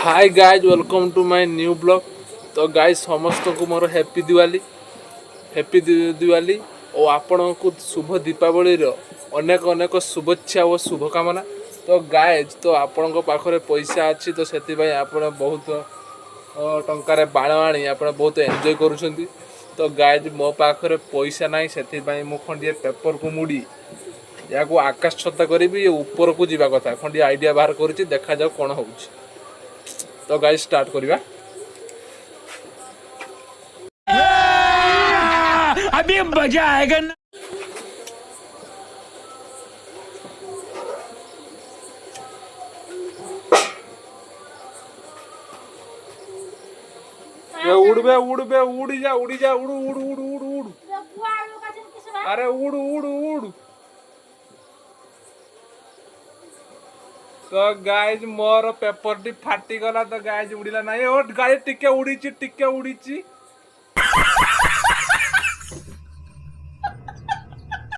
Hi guys welcome to my new blog. तो guys समस्त को मोर हैप्पी दिवाली और आपण को शुभ दीपावली अनेक अनेक शुभेच्छा और शुभकामना। तो गाइज तो आपण पाखरे पैसा अच्छी तो से आपण बहुत टंकार बाण आनी आप बहुत एंजॉय करुँच। तो गाइज मो पाखरे पैसा ना से मु खंडिए पेपर को मुड़ी या आकाश छता करी ये ऊपर को जावा कथा खंडिए आइडिया बाहर कर देखा जाओ कौन हो। तो गाइस स्टार्ट करिबा। अभी मजा आएगा ना। उड़ी जा उड़ उड़ उड़ उड़ उड़। अरे उड़ उड़ उड़। तो गाइज मोर पेपर टी फाटी गला तो गाइज उड़िला ना। गाड़ी टिके उड़ी टिके उड़ी।